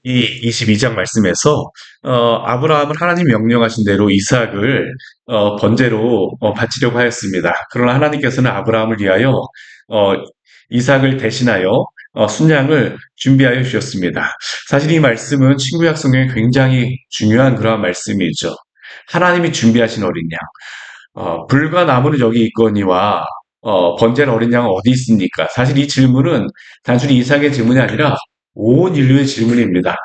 이 22장 말씀에서 아브라함을 하나님 명령하신 대로 이삭을 번제로 바치려고 하였습니다. 그러나 하나님께서는 아브라함을 위하여 어, 이삭을 대신하여 순양을 준비하여 주셨습니다. 사실 이 말씀은 친구약 성경에 굉장히 중요한 그러한 말씀이죠. 하나님이 준비하신 어린 양. 불과 나무는 여기 있거니와 번제는 어린 양은 어디 있습니까? 사실 이 질문은 단순히 이삭의 질문이 아니라 온 인류의 질문입니다.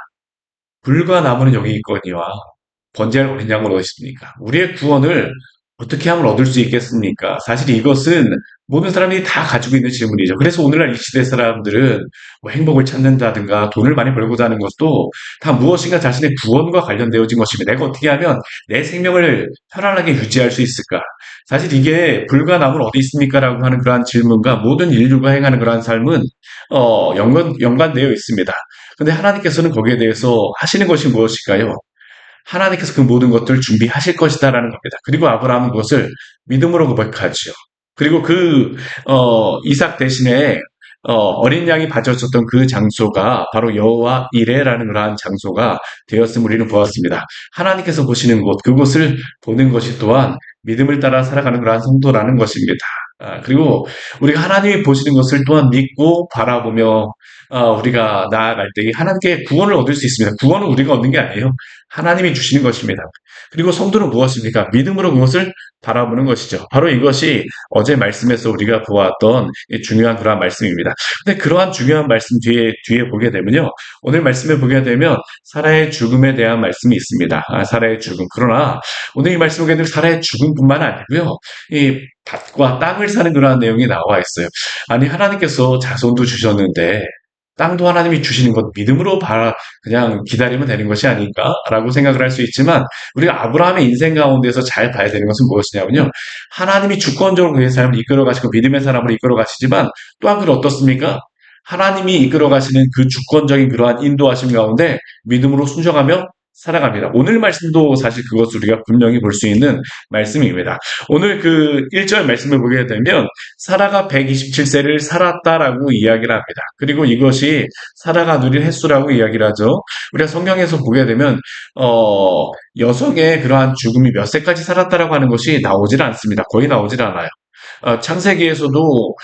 불과 나무는 여기 있거니와 번제할 어린 양은 어디 있습니까? 우리의 구원을 어떻게 하면 얻을 수 있겠습니까? 사실 이것은 모든 사람들이 다 가지고 있는 질문이죠. 그래서 오늘날 이 시대 사람들은 뭐 행복을 찾는다든가 돈을 많이 벌고자 하는 것도 다 무엇인가 자신의 구원과 관련되어진 것입니다. 내가 어떻게 하면 내 생명을 편안하게 유지할 수 있을까? 사실 이게 불과 나무는 어디 있습니까? 라고 하는 그러한 질문과 모든 인류가 행하는 그러한 삶은 연관되어 있습니다. 근데 하나님께서는 거기에 대해서 하시는 것이 무엇일까요? 하나님께서 그 모든 것들을 준비하실 것이다라는 겁니다. 그리고 아브라함은 그것을 믿음으로 고백하죠. 그리고 이삭 대신에 어린 양이 바쳐졌던 그 장소가 바로 여호와 이레라는 그러한 장소가 되었음을 우리는 보았습니다. 하나님께서 보시는 곳, 그곳을 보는 것이 또한 믿음을 따라 살아가는 그러한 성도라는 것입니다. 그리고 우리가 하나님이 보시는 것을 또한 믿고 바라보며 우리가 나아갈 때 하나님께 구원을 얻을 수 있습니다. 구원은 우리가 얻는 게 아니에요. 하나님이 주시는 것입니다. 그리고 성도는 무엇입니까? 믿음으로 그것을 바라보는 것이죠. 바로 이것이 어제 말씀에서 우리가 보았던 중요한 그러한 말씀입니다. 근데 그러한 중요한 말씀 뒤에 보게 되면요. 오늘 말씀에 보게 되면 사라의 죽음에 대한 말씀이 있습니다. 사라의 죽음. 그러나 오늘 이 말씀을 보게 되면 사라의 죽음뿐만 아니고요. 이 밭과 땅을 사는 그러한 내용이 나와 있어요. 아니, 하나님께서 자손도 주셨는데 땅도 하나님이 주시는 것 믿음으로 그냥 기다리면 되는 것이 아닐까라고 생각을 할 수 있지만 우리가 아브라함의 인생 가운데서 잘 봐야 되는 것은 무엇이냐면요. 하나님이 주권적으로 그의 삶을 이끌어 가시고 믿음의 사람으로 이끌어 가시지만 또한 그는 어떻습니까? 하나님이 이끌어 가시는 그 주권적인 그러한 인도하심 가운데 믿음으로 순종하며 살아갑니다. 오늘 말씀도 사실 그것을 우리가 분명히 볼 수 있는 말씀입니다. 오늘 그 1절 말씀을 보게 되면 사라가 127세를 살았다라고 이야기를 합니다. 그리고 이것이 사라가 누린 횟수라고 이야기를 하죠. 우리가 성경에서 보게 되면 여성의 그러한 죽음이 몇 세까지 살았다라고 하는 것이 나오질 않습니다. 거의 나오질 않아요. 창세기에서도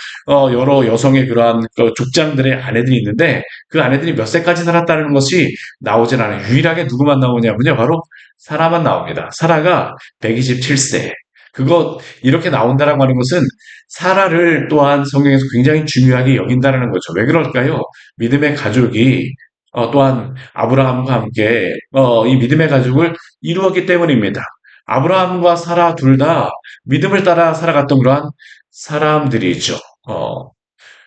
여러 여성의 그러한 족장들의 아내들이 있는데 그 아내들이 몇 세까지 살았다는 것이 나오질 않아요. 유일하게 누구만 나오냐면요. 바로 사라만 나옵니다. 사라가 127세. 이렇게 나온다라고 하는 것은 사라를 또한 성경에서 굉장히 중요하게 여긴다라는 거죠. 왜 그럴까요? 믿음의 가족이 또한 아브라함과 함께 이 믿음의 가족을 이루었기 때문입니다. 아브라함과 사라 둘 다 믿음을 따라 살아갔던 그러한 사람들이죠. 어,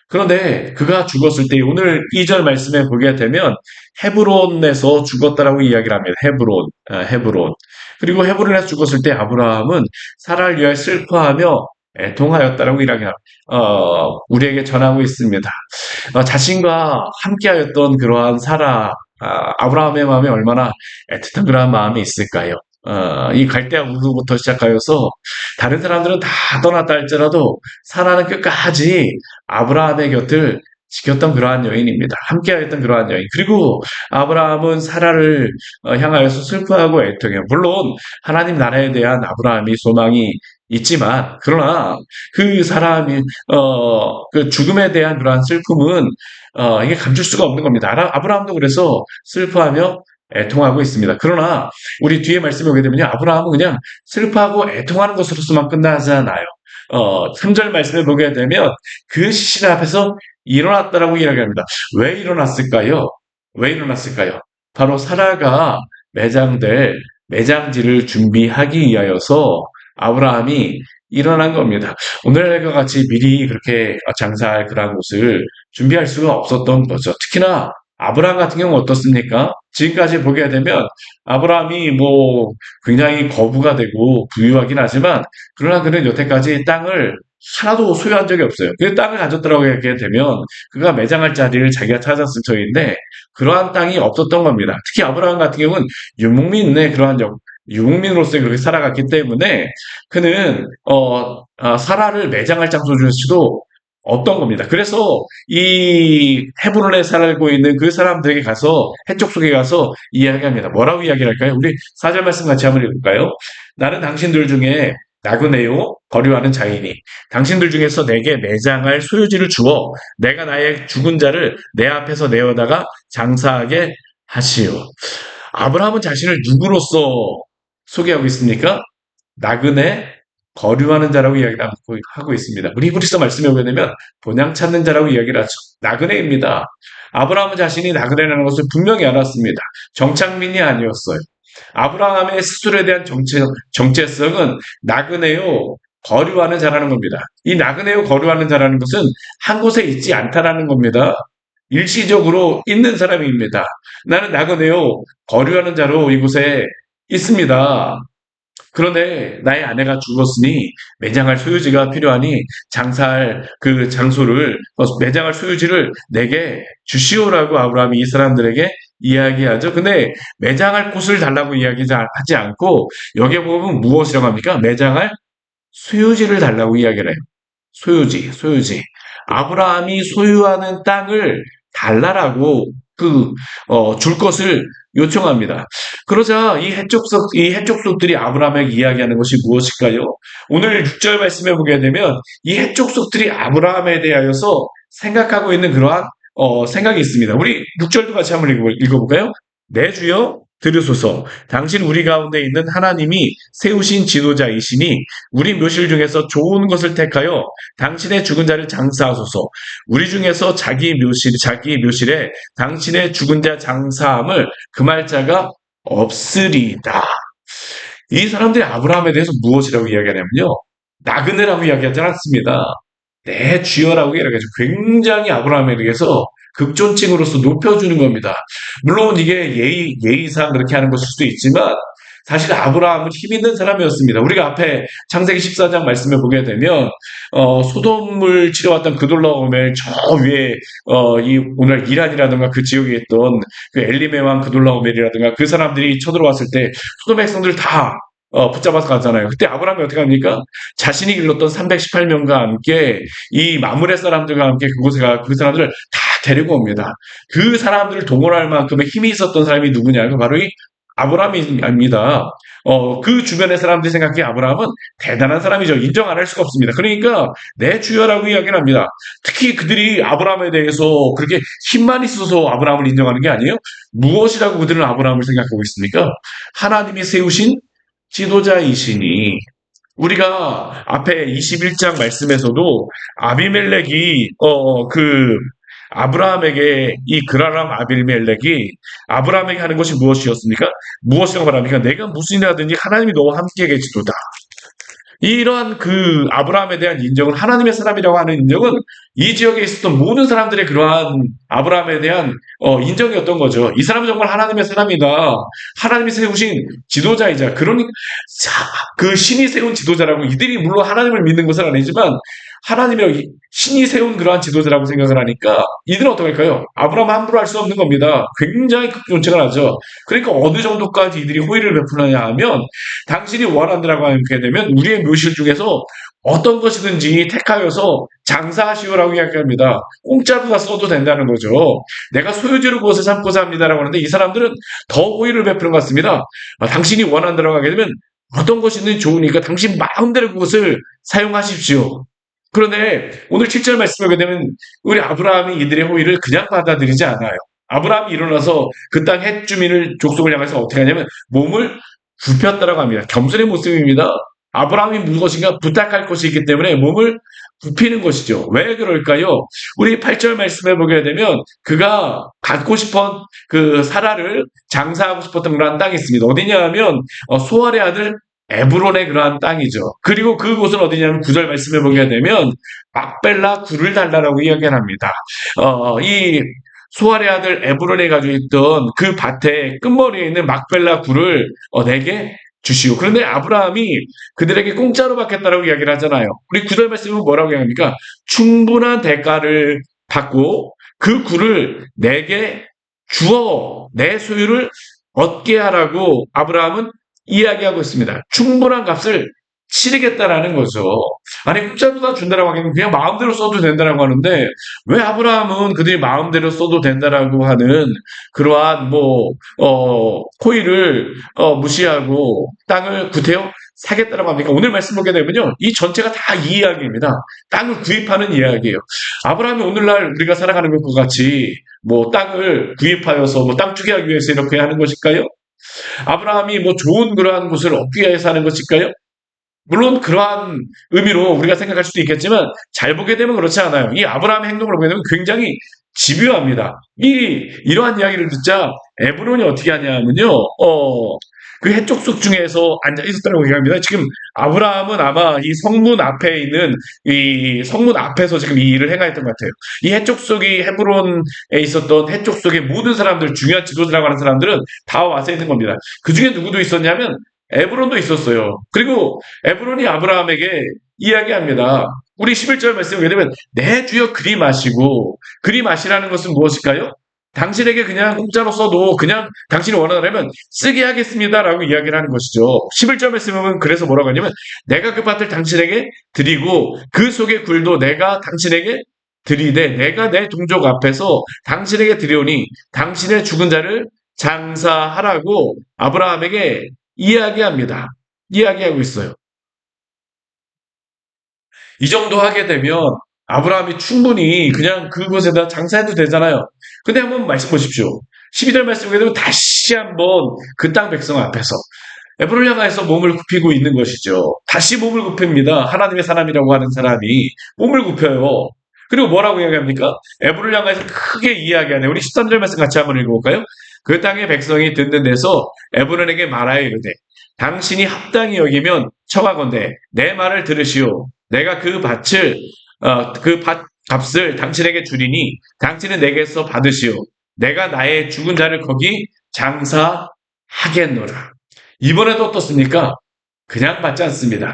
그런데 그가 죽었을 때 오늘 2절 말씀에 보게 되면 헤브론에서 죽었다라고 이야기를 합니다. 헤브론. 그리고 헤브론에서 죽었을 때 아브라함은 사라를 위하여 슬퍼하며 애통하였다라고 이야기합니다. 우리에게 전하고 있습니다. 자신과 함께하였던 그러한 아브라함의 마음에 얼마나 애틋한 그러한 마음이 있을까요? 이 갈대아 우르부터 시작하여서 다른 사람들은 다 떠났다 할지라도 사라는 끝까지 아브라함의 곁을 지켰던 그러한 여인입니다. 함께하였던 그러한 여인. 그리고 아브라함은 사라를 향하여서 슬퍼하고 애통해요. 물론 하나님 나라에 대한 아브라함이 소망이 있지만 그러나 그 사람이 그 죽음에 대한 그러한 슬픔은 이게 감출 수가 없는 겁니다. 아브라함도 그래서 슬퍼하며 애통하고 있습니다. 그러나 우리 뒤에 말씀을 보게 되면요. 아브라함은 그냥 슬퍼하고 애통하는 것으로서만 끝나지 않아요. 3절 말씀을 보게 되면 그 시신 앞에서 일어났다라고 이야기합니다. 왜 일어났을까요? 왜 일어났을까요? 바로 사라가 매장지를 준비하기 위하여서 아브라함이 일어난 겁니다. 오늘과 같이 미리 그렇게 장사할 그런 곳을 준비할 수가 없었던 거죠. 특히나 아브라함 같은 경우는 어떻습니까? 지금까지 보게 되면 아브라함이 뭐 굉장히 거부가 되고 부유하긴 하지만 그러나 그는 여태까지 땅을 하나도 소유한 적이 없어요. 그 땅을 가졌더라고 하게 되면 그가 매장할 자리를 자기가 찾았을 터인데 그러한 땅이 없었던 겁니다. 특히 아브라함 같은 경우는 유목민의 유목민으로서 그렇게 살아갔기 때문에 그는 사라를 매장할 장소 중에서도 없던 겁니다. 그래서 이 헤브론에 살고 있는 그 사람들에게 가서 해쪽 속에 가서 이야기합니다. 뭐라고 이야기를 할까요? 우리 4절 말씀 같이 한번 읽을까요? 나는 당신들 중에 나그네요 거류하는 자이니 당신들 중에서 내게 매장할 소유지를 주어 내가 나의 죽은 자를 내 앞에서 내어다가 장사하게 하시오. 아브라함은 자신을 누구로서 소개하고 있습니까? 나그네 거류하는 자라고 이야기를 하고 있습니다. 우리 히브리서 말씀에 보게 되면 본향 찾는 자라고 이야기를 하죠. 나그네입니다. 아브라함은 자신이 나그네라는 것을 분명히 알았습니다. 정착민이 아니었어요. 아브라함의 스스로에 대한 정체성은 나그네요 거류하는 자라는 겁니다. 이 나그네요 거류하는 자라는 것은 한 곳에 있지 않다라는 겁니다. 일시적으로 있는 사람입니다. 나는 나그네요 거류하는 자로 이곳에 있습니다. 그런데 나의 아내가 죽었으니 매장할 소유지가 필요하니 장사할 그 장소를 매장할 소유지를 내게 주시오라고 아브라함이 이 사람들에게 이야기하죠. 근데 매장할 곳을 달라고 이야기하지 않고 여기에 보면 무엇이라고 합니까? 매장할 소유지를 달라고 이야기를 해요. 소유지. 아브라함이 소유하는 땅을 달라라고 줄 것을 요청합니다. 그러자 이 해족속들이 아브라함에게 이야기하는 것이 무엇일까요? 오늘 6절 말씀에 보게 되면 이 해족속들이 아브라함에 대하여서 생각하고 있는 그러한 생각이 있습니다. 우리 6절도 같이 한번 읽어볼까요? 내 주여 들으소서. 당신 우리 가운데 있는 하나님이 세우신 지도자이시니 우리 묘실 중에서 좋은 것을 택하여 당신의 죽은 자를 장사하소서. 우리 중에서 자기 묘실에 당신의 죽은 자 장사함을 금할 자가 없으리다. 이 사람들이 아브라함에 대해서 무엇이라고 이야기하냐면요. 나그네라고 이야기하지 않습니다. 내 주여라고 이야기하죠. 굉장히 아브라함에 대해서 극존칭으로서 높여주는 겁니다. 물론 이게 예의상 그렇게 하는 것일 수도 있지만 사실 아브라함은 힘 있는 사람이었습니다. 우리가 앞에 창세기 14장 말씀에 보게 되면 소돔을 치러왔던 그돌라오멜 저 위에 이 오늘 이란이라든가 그 지역에 있던 그 엘리메왕 그돌라오멜이라든가 그 사람들이 쳐들어왔을 때 소돔 백성들 다 붙잡아서 가잖아요. 그때 아브라함이 어떻게 합니까? 자신이 길렀던 318명과 함께 이 마므레 사람들과 함께 그곳에 가 그 사람들을 다 데리고 옵니다. 그 사람들을 동원할 만큼의 힘이 있었던 사람이 누구냐? 바로 이 아브라함입니다. 그 주변의 사람들이 생각해 아브라함은 대단한 사람이죠. 인정 안 할 수가 없습니다. 그러니까 내 주여라고 이야기를 합니다. 특히 그들이 아브라함에 대해서 그렇게 힘만 있어서 아브라함을 인정하는 게 아니에요. 무엇이라고 그들은 아브라함을 생각하고 있습니까? 하나님이 세우신 지도자이시니 우리가 앞에 21장 말씀에서도 아비멜렉이 아브라함에게 이 그라람 아비멜렉이 아브라함에게 하는 것이 무엇이었습니까? 무엇이라고 말합니까? 내가 무슨 일 하든지 하나님이 너와 함께 계시도다. 이러한 그 아브라함에 대한 인정은 하나님의 사람이라고 하는 인정은 이 지역에 있었던 모든 사람들의 그러한 아브라함에 대한 인정이었던 거죠. 이 사람은 정말 하나님의 사람이다. 하나님이 세우신 지도자이자 그 신이 세운 지도자라고 이들이 물론 하나님을 믿는 것은 아니지만 하나님이 신이 세운 그러한 지도자라고 생각을 하니까 이들은 어떻게 할까요? 아브라함 함부로 할 수 없는 겁니다. 굉장히 극존칭을 하죠. 그러니까 어느 정도까지 이들이 호의를 베푸느냐 하면 당신이 원한다라고 하게 되면 우리의 묘실 중에서 어떤 것이든지 택하여서 장사하시오라고 이야기합니다. 공짜로 써도 된다는 거죠. 내가 소유지를 그것을 삼고자 합니다라고 하는데 이 사람들은 더 호의를 베푸는 것 같습니다. 당신이 원한다라고 하게 되면 어떤 것이든 좋으니까 당신 마음대로 그것을 사용하십시오. 그런데 오늘 7절 말씀을 보게 되면 우리 아브라함이 이들의 호의를 그냥 받아들이지 않아요. 아브라함이 일어나서 그 땅 헷 주민을 족속을 향해서 어떻게 하냐면 몸을 굽혔다라고 합니다. 겸손의 모습입니다. 아브라함이 무엇인가 부탁할 것이 있기 때문에 몸을 굽히는 것이죠. 왜 그럴까요? 우리 8절 말씀에 보게 되면 그가 갖고 싶은 그 사라를 장사하고 싶었던 그러한 땅이 있습니다. 어디냐 하면 소알의 아들 에브론의 그러한 땅이죠. 그리고 그곳은 어디냐면 9절 말씀에 보게 되면 막벨라 굴을 달라라고 이야기를 합니다. 이 소알의 아들 에브론에 가지고 있던 그 밭의 끝머리에 있는 막벨라 굴을 내게 주시오. 그런데 아브라함이 그들에게 공짜로 받겠다라고 이야기를 하잖아요. 우리 9절 말씀은 뭐라고 이야기합니까? 충분한 대가를 받고 그 굴을 내게 주어 내 소유를 얻게 하라고 아브라함은 이야기하고 있습니다. 충분한 값을 치르겠다라는 거죠. 아니 공짜로 다 준다라고 하기는 그냥 마음대로 써도 된다라고 하는데 왜 아브라함은 그들이 마음대로 써도 된다라고 하는 그러한 코일을 무시하고 땅을 구태여 사겠다라고 합니까? 오늘 말씀 보게 되면요. 이 전체가 다 이 이야기입니다. 땅을 구입하는 이야기예요. 아브라함이 오늘날 우리가 살아가는 것과 같이 땅을 구입하여서 땅 투기하기 위해서 이렇게 하는 것일까요? 아브라함이 좋은 그러한 곳을 얻기 위해서 하는 것일까요? 물론 그러한 의미로 우리가 생각할 수도 있겠지만 잘 보게 되면 그렇지 않아요. 이 아브라함의 행동을 보게 되면 굉장히 집요합니다. 이러한 이야기를 듣자 에브론이 어떻게 하냐면요. 그 해족속 중에서 앉아 있었다고 얘기합니다. 지금 아브라함은 아마 이 성문 앞에 있는 이 성문 앞에서 지금 이 일을 행하였던 것 같아요. 이 해족속이 헤브론에 있었던 해족속의 모든 사람들, 중요한 지도자라고 하는 사람들은 다 와서 있는 겁니다. 그 중에 누구도 있었냐면 에브론도 있었어요. 그리고 에브론이 아브라함에게 이야기합니다. 우리 11절 말씀을 보게 되면 내 주여 그리 마시고 그리 마시라는 것은 무엇일까요? 당신에게 그냥 공짜로 써도 그냥 당신이 원하라면 쓰게 하겠습니다라고 이야기를 하는 것이죠. 11절 말씀을 보면 그래서 뭐라고 하냐면 내가 그 밭을 당신에게 드리고 그 속의 굴도 내가 당신에게 드리되 내가 내 동족 앞에서 당신에게 드리오니 당신의 죽은 자를 장사하라고 아브라함에게 이야기합니다. 이야기하고 있어요. 이 정도 하게 되면 아브라함이 충분히 그냥 그곳에다 장사해도 되잖아요. 근데 한번 말씀 보십시오. 12절 말씀 보게 되면 다시 한번 그 땅 백성 앞에서 에브를 향해서 몸을 굽히고 있는 것이죠. 다시 몸을 굽힙니다. 하나님의 사람이라고 하는 사람이 몸을 굽혀요. 그리고 뭐라고 이야기합니까? 에브를 향해서 크게 이야기하네요. 우리 13절 말씀 같이 한번 읽어볼까요? 그 땅의 백성이 듣는 데서 에브론에게 말하여 이르되 당신이 합당히 여기면 청하건대 내 말을 들으시오. 내가 그 밭을 그 밭 값을 당신에게 주리니 당신은 내게서 받으시오. 내가 나의 죽은 자를 거기 장사하겠노라. 이번에도 어떻습니까? 그냥 받지 않습니다.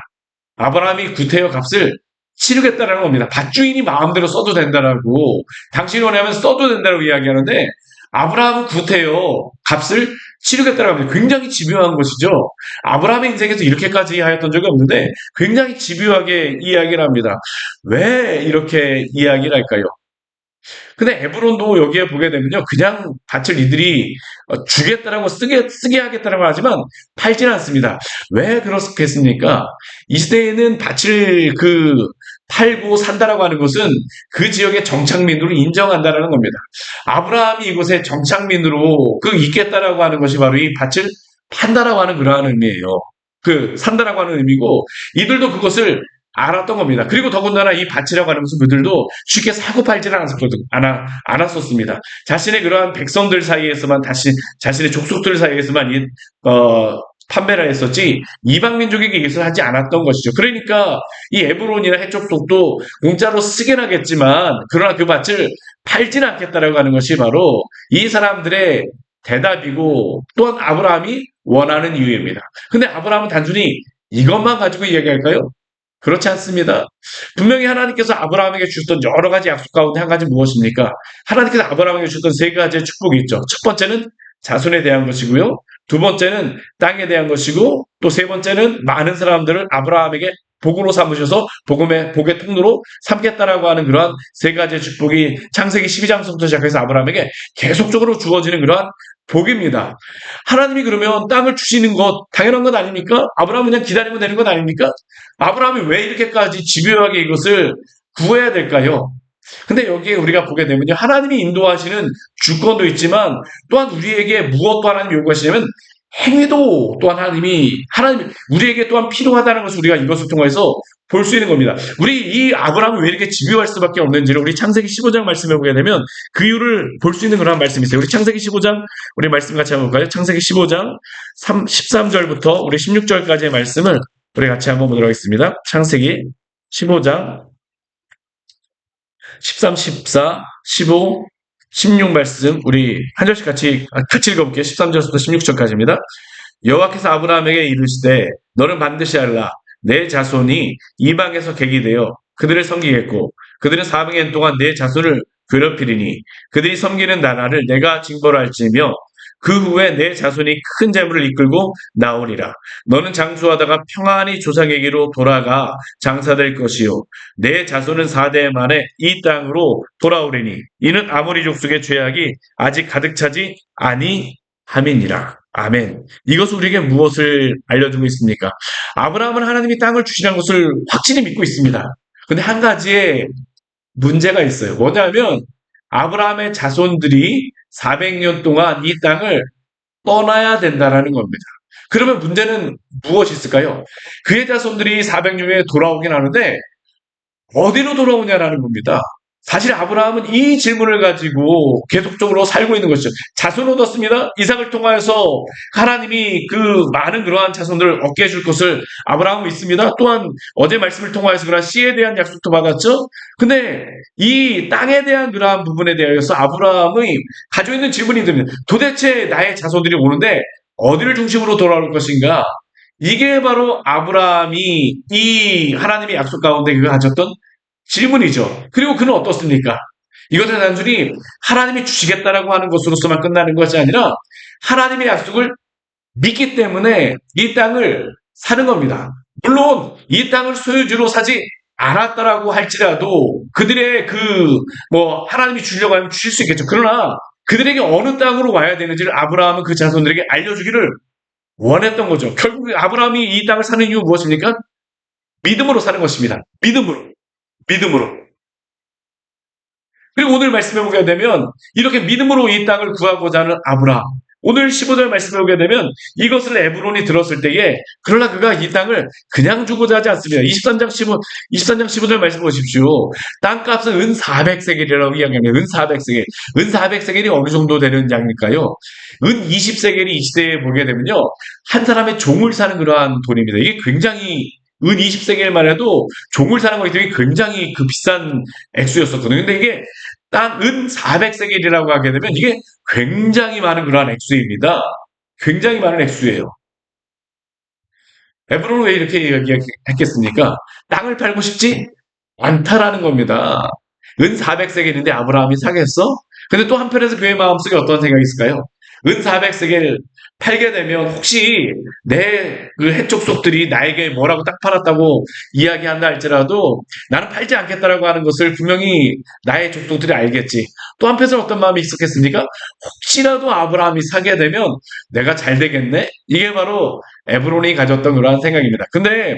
아브라함이 구태여 값을 치르겠다라는 겁니다. 밭주인이 마음대로 써도 된다라고 당신이 원하면 써도 된다라고 이야기하는데 아브라함은 구태여 값을 치르겠다라고 합니다. 굉장히 집요한 것이죠. 아브라함의 인생에서 이렇게까지 하였던 적이 없는데 굉장히 집요하게 이야기를 합니다. 왜 이렇게 이야기를 할까요? 근데 에브론도 여기에 보게 되면요. 그냥 밭을 이들이 주겠다라고 쓰게 하겠다라고 하지만 팔지는 않습니다. 왜 그렇겠습니까? 이 시대에는 밭을 팔고 산다라고 하는 것은 그 지역의 정착민으로 인정한다라는 겁니다. 아브라함이 이곳에 정착민으로 있겠다라고 하는 것이 바로 이 밭을 판다라고 하는 그러한 의미예요. 산다라고 하는 의미고 이들도 그것을 알았던 겁니다. 그리고 더군다나 이 밭이라고 하는 것은 그들도 쉽게 사고 팔지는 않았었습니다. 자신의 그러한 백성들 사이에서만 자신의 족속들 사이에서만 판매를 했었지 이방 민족에게 이것을 하지 않았던 것이죠. 그러니까 이 에브론이나 해족속도 공짜로 쓰긴 하겠지만 그러나 그 밭을 팔지는 않겠다라고 하는 것이 바로 이 사람들의 대답이고 또한 아브라함이 원하는 이유입니다. 근데 아브라함은 단순히 이것만 가지고 이야기할까요? 그렇지 않습니다. 분명히 하나님께서 아브라함에게 주셨던 여러 가지 약속 가운데 한 가지 무엇입니까? 하나님께서 아브라함에게 주셨던 세 가지의 축복이 있죠. 첫 번째는 자손에 대한 것이고요. 두 번째는 땅에 대한 것이고 또 세 번째는 많은 사람들을 아브라함에게 복으로 삼으셔서 복의 통로로 삼겠다라고 하는 그러한 세 가지의 축복이 창세기 12장부터 시작해서 아브라함에게 계속적으로 주어지는 그러한 복입니다. 하나님이 그러면 땅을 주시는 것 당연한 것 아닙니까? 아브라함은 그냥 기다리면 되는 것 아닙니까? 아브라함이 왜 이렇게까지 집요하게 이것을 구해야 될까요? 근데 여기에 우리가 보게 되면요. 하나님이 인도하시는 주권도 있지만 또한 우리에게 무엇 또 하나님이 요구하시냐면 행위도 또한 하나님이 우리에게 또한 필요하다는 것을 우리가 이것을 통해서 볼 수 있는 겁니다. 우리 이 아브라함이 왜 이렇게 집요할 수밖에 없는지를 우리 창세기 15장 말씀을 보게 되면 그 이유를 볼 수 있는 그런 말씀이 있어요. 우리 창세기 15장 우리 말씀 같이 한번 볼까요? 창세기 15장 13절부터 우리 16절까지의 말씀을 우리 같이 한번 보도록 하겠습니다. 창세기 15장 13, 14, 15, 16 말씀 우리 한 절씩 같이 읽어볼게요. 13절부터 16절까지입니다. 여호와께서 아브라함에게 이르시되 너는 반드시 알라 내 자손이 이방에서 객이 되어 그들을 섬기겠고 그들은 400년 동안 내 자손을 괴롭히리니 그들이 섬기는 나라를 내가 징벌할지며 그 후에 내 자손이 큰 재물을 이끌고 나오리라. 너는 장수하다가 평안히 조상에게로 돌아가 장사될 것이요 내 자손은 4대 만에 이 땅으로 돌아오리니 이는 아모리 족속의 죄악이 아직 가득 차지 아니함이니라. 아멘. 이것은 우리에게 무엇을 알려주고 있습니까? 아브라함은 하나님이 땅을 주시라는 것을 확실히 믿고 있습니다. 근데 한 가지의 문제가 있어요. 뭐냐면 아브라함의 자손들이 400년 동안 이 땅을 떠나야 된다라는 겁니다. 그러면 문제는 무엇이 있을까요? 그의 자손들이 400년 후에 돌아오긴 하는데 어디로 돌아오냐라는 겁니다. 사실 아브라함은 이 질문을 가지고 계속적으로 살고 있는 것이죠. 자손 얻었습니다. 이삭을 통하여서 하나님이 그 많은 그러한 자손들을 얻게 해줄 것을 아브라함은 믿습니다. 또한 어제 말씀을 통하여서 그러한 씨에 대한 약속도 받았죠. 근데 이 땅에 대한 그러한 부분에 대해서 아브라함이 가지고 있는 질문이 듭니다. 도대체 나의 자손들이 오는데 어디를 중심으로 돌아올 것인가? 이게 바로 아브라함이 이 하나님의 약속 가운데 그가 가졌던 질문이죠. 그리고 그는 어떻습니까? 이것은 단순히 하나님이 주시겠다라고 하는 것으로서만 끝나는 것이 아니라 하나님의 약속을 믿기 때문에 이 땅을 사는 겁니다. 물론 이 땅을 소유주로 사지 않았다라고 할지라도 그들의 하나님이 주려고 하면 주실 수 있겠죠. 그러나 그들에게 어느 땅으로 와야 되는지를 아브라함은 그 자손들에게 알려주기를 원했던 거죠. 결국 아브라함이 이 땅을 사는 이유 무엇입니까? 믿음으로 사는 것입니다. 믿음으로. 믿음으로. 그리고 오늘 말씀해 보게 되면 이렇게 믿음으로 이 땅을 구하고자 하는 아브라함. 오늘 15절 말씀해 보게 되면 이것을 에브론이 들었을 때에 그러나 그가 이 땅을 그냥 주고자 하지 않습니다. 23장 15절 말씀 보십시오. 땅값은 은 400세겔이라고 이야기합니다. 은 400세겔. 은 400세겔이 어느 정도 되는 양일까요? 은 20세겔이 이 시대에 보게 되면요. 한 사람의 종을 사는 그러한 돈입니다. 이게 굉장히 은 20세겔만 해도 종을 사는 거기 때문에 굉장히 그 비싼 액수였었거든요. 근데 이게 딱 은 400세겔이라고 하게 되면 이게 굉장히 많은 그러한 액수입니다. 굉장히 많은 액수예요. 에브론은 왜 이렇게 이야기했겠습니까? 땅을 팔고 싶지 않다라는 겁니다. 은 400세겔인데 아브라함이 사겠어? 근데 또 한편에서 그의 마음속에 어떤 생각이 있을까요? 은 400세겔 팔게 되면 혹시 내 그 해족속들이 나에게 뭐라고 딱 팔았다고 이야기한다 할지라도 나는 팔지 않겠다라고 하는 것을 분명히 나의 족속들이 알겠지. 또 한편에서 어떤 마음이 있었겠습니까? 혹시라도 아브라함이 사게 되면 내가 잘 되겠네? 이게 바로 에브론이 가졌던 그러한 생각입니다. 근데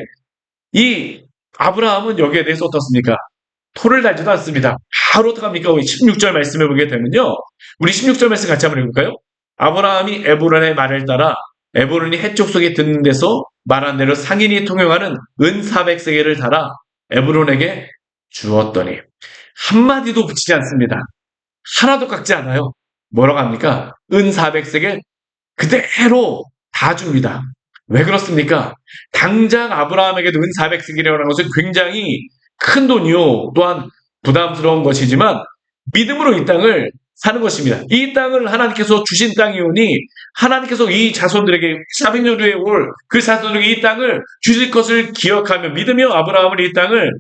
이 아브라함은 여기에 대해서 어떻습니까? 토를 달지도 않습니다. 바로 어떡합니까? 16절 말씀해 보게 되면요. 우리 16절 말씀 같이 한번 해볼까요? 아브라함이 에브론의 말을 따라 에브론이 해쪽 속에 듣는 데서 말한 대로 상인이 통용하는 은 400세겔을 달아 에브론에게 주었더니 한마디도 붙이지 않습니다. 하나도 깎지 않아요. 뭐라고 합니까? 은 400세겔 그대로 다 줍니다. 왜 그렇습니까? 당장 아브라함에게도 은 400세겔이라는 것은 굉장히 큰 돈이요. 또한 부담스러운 것이지만 믿음으로 이 땅을 사는 것입니다. 이 땅을 하나님께서 주신 땅이오니 하나님께서 이 자손들에게 400년 후에 올 그 자손들에게 이 땅을 주실 것을 기억하며 믿으며 아브라함을 이 땅을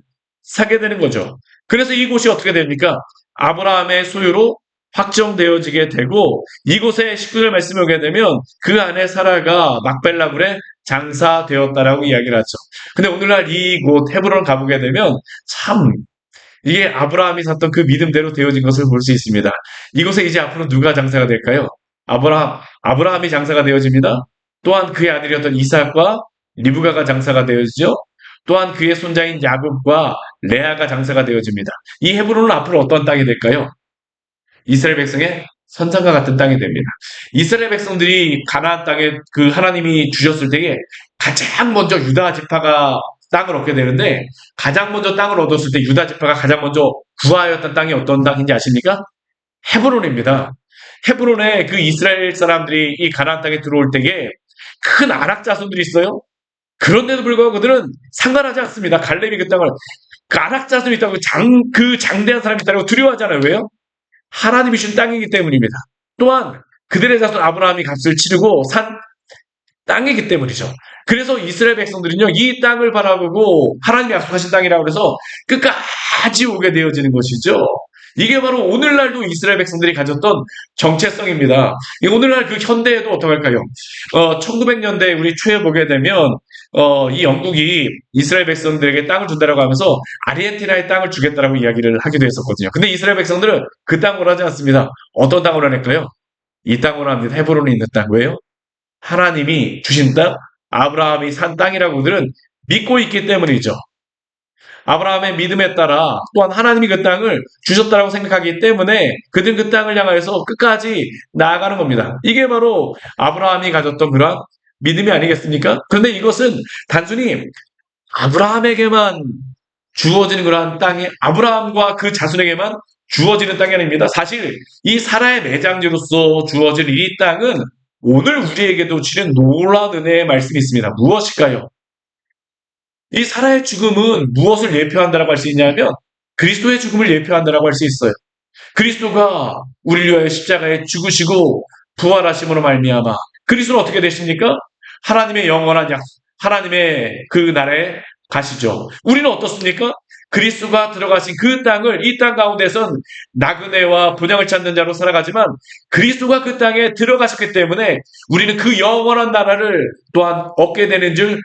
사게 되는 거죠. 그래서 이곳이 어떻게 됩니까? 아브라함의 소유로 확정되어지게 되고 이곳에 19절 말씀을 오게 되면 그 안에 사라가 막벨라굴에 장사되었다라고 이야기를 하죠. 근데 오늘날 이곳 헤브론 가보게 되면 참 이게 아브라함이 샀던 그 믿음대로 되어진 것을 볼 수 있습니다. 이곳에 이제 앞으로 누가 장사가 될까요? 아브라함이 장사가 되어집니다. 또한 그의 아들이었던 이삭과 리브가가 장사가 되어지죠. 또한 그의 손자인 야곱과 레아가 장사가 되어집니다. 이 헤브론은 앞으로 어떤 땅이 될까요? 이스라엘 백성의 선산과 같은 땅이 됩니다. 이스라엘 백성들이 가나안 땅에 그 하나님이 주셨을 때에 가장 먼저 유다 지파가 땅을 얻게 되는데 가장 먼저 땅을 얻었을 때 유다 지파가 가장 먼저 구하였던 땅이 어떤 땅인지 아십니까? 헤브론입니다. 헤브론에 그 이스라엘 사람들이 이 가나안 땅에 들어올 때에 큰 아락 자손들이 있어요. 그런데도 불구하고 그들은 상관하지 않습니다. 갈렙이 그 땅을 그 아락 자손이 있다고 그 장대한 사람이 있다고 두려워하잖아요. 왜요? 하나님이 준 땅이기 때문입니다. 또한 그들의 자손 아브라함이 값을 치르고 산 땅이기 때문이죠. 그래서 이스라엘 백성들은요, 이 땅을 바라보고 하나님이 약속하신 땅이라고 해서 끝까지 오게 되어지는 것이죠. 이게 바로 오늘날도 이스라엘 백성들이 가졌던 정체성입니다. 오늘날 그 현대에도 어떡할까요? 1900년대 우리 초에 보게 되면 이 영국이 이스라엘 백성들에게 땅을 준다라고 하면서 아르헨티나의 땅을 주겠다라고 이야기를 하기도 했었거든요. 근데 이스라엘 백성들은 그 땅을 하지 않습니다. 어떤 땅으로 할까요? 이 땅으로 합니다. 헤브론에 있는 땅. 왜요? 하나님이 주신 땅, 아브라함이 산 땅이라고 그들은 믿고 있기 때문이죠. 아브라함의 믿음에 따라 또한 하나님이 그 땅을 주셨다고 생각하기 때문에 그들은 그 땅을 향하여서 끝까지 나아가는 겁니다. 이게 바로 아브라함이 가졌던 그러한 믿음이 아니겠습니까? 그런데 이것은 단순히 아브라함에게만 주어지는 그러한 땅이 아브라함과 그 자손에게만 주어지는 땅이 아닙니다. 사실 이 사라의 매장지로서 주어진 이 땅은 오늘 우리에게도 주는 놀라운 은혜의 말씀이 있습니다. 무엇일까요? 이 사라의 죽음은 무엇을 예표한다라고 할 수 있냐면 그리스도의 죽음을 예표한다라고 할 수 있어요. 그리스도가 우리를 위하여 십자가에 죽으시고 부활하심으로 말미암아 그리스도는 어떻게 되십니까? 하나님의 영원한 약속, 하나님의 그 나라에 가시죠. 우리는 어떻습니까? 그리스도가 들어가신 그 땅을 이 땅 가운데선 나그네와 분양을 찾는 자로 살아가지만 그리스도가 그 땅에 들어가셨기 때문에 우리는 그 영원한 나라를 또한 얻게 되는 줄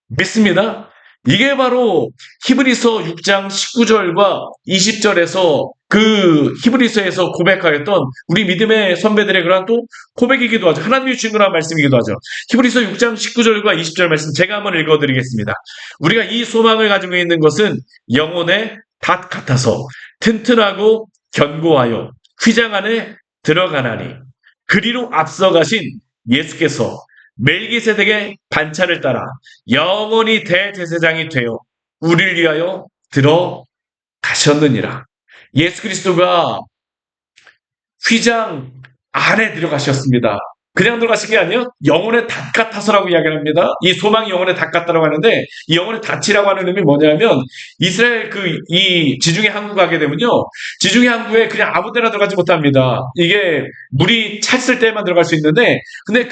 믿습니다. 이게 바로 히브리서 6장 19절과 20절에서 그 히브리서에서 고백하였던 우리 믿음의 선배들의 그런 또 고백이기도 하죠. 하나님이 주신 그런 말씀이기도 하죠. 히브리서 6장 19절과 20절 말씀 제가 한번 읽어드리겠습니다. 우리가 이 소망을 가지고 있는 것은 영혼의 닷 같아서 튼튼하고 견고하여 휘장 안에 들어가나니 그리로 앞서가신 예수께서 멜기세덱의 반차를 따라 영원히 대제사장이 되어 우리를 위하여 들어가셨느니라. 예수 그리스도가 휘장 안에 들어가셨습니다. 그냥 들어가신 게 아니에요. 영혼의 닷 같아서라고 이야기를 합니다. 이 소망이 영혼의 닷 같다라고 하는데 이 영혼의 닷이라고 하는 의미 뭐냐면 이스라엘 이 지중해 항구 가게 되면요. 지중해 항구에 그냥 아무 데나 들어가지 못합니다. 이게 물이 찼을 때만 들어갈 수 있는데 근데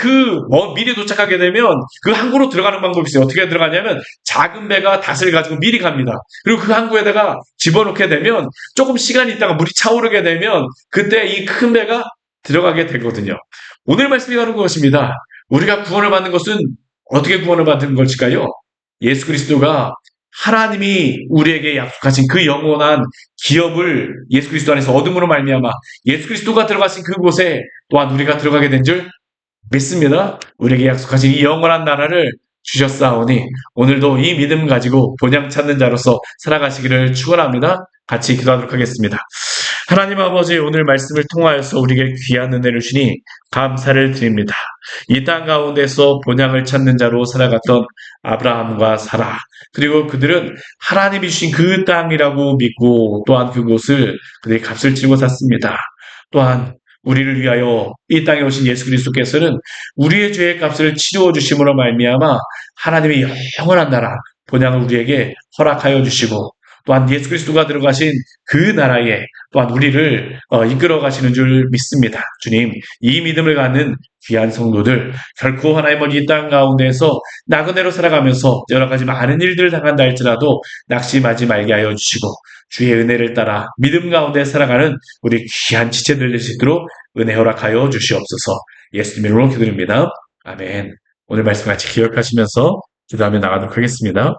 미리 도착하게 되면 그 항구로 들어가는 방법이 있어요. 어떻게 들어가냐면 작은 배가 닷을 가지고 미리 갑니다. 그리고 그 항구에다가 집어넣게 되면 조금 시간이 있다가 물이 차오르게 되면 그때 이 큰 배가 들어가게 되거든요. 오늘 말씀이 바로 그것입니다. 우리가 구원을 받는 것은 어떻게 구원을 받는 것일까요? 예수 그리스도가 하나님이 우리에게 약속하신 그 영원한 기업을 예수 그리스도 안에서 얻음으로 말미암아 예수 그리스도가 들어가신 그곳에 또한 우리가 들어가게 된 줄 믿습니다. 우리에게 약속하신 이 영원한 나라를 주셨사오니 오늘도 이 믿음 가지고 본향 찾는 자로서 살아가시기를 축원합니다. 같이 기도하도록 하겠습니다. 하나님 아버지 오늘 말씀을 통하여서 우리에게 귀한 은혜를 주니 감사를 드립니다. 이 땅 가운데서 본향을 찾는 자로 살아갔던 아브라함과 사라 그리고 그들은 하나님이 주신 그 땅이라고 믿고 또한 그곳을 그들이 값을 치고 샀습니다. 또한 우리를 위하여 이 땅에 오신 예수 그리스도께서는 우리의 죄의 값을 치루어 주심으로 말미암아 하나님의 영원한 나라 본향을 우리에게 허락하여 주시고 또한 예수 그리스도가 들어가신 그 나라에 또한 우리를 이끌어 가시는 줄 믿습니다. 주님, 이 믿음을 갖는 귀한 성도들 결코 하나님은 이 땅 가운데에서 나그네로 살아가면서 여러 가지 많은 일들을 당한다 할지라도 낙심하지 말게 하여 주시고 주의 은혜를 따라 믿음 가운데 살아가는 우리 귀한 지체들 될 수 있도록 은혜 허락하여 주시옵소서. 예수님 이름으로 기도드립니다. 아멘. 오늘 말씀 같이 기억하시면서 기도하며 나가도록 하겠습니다.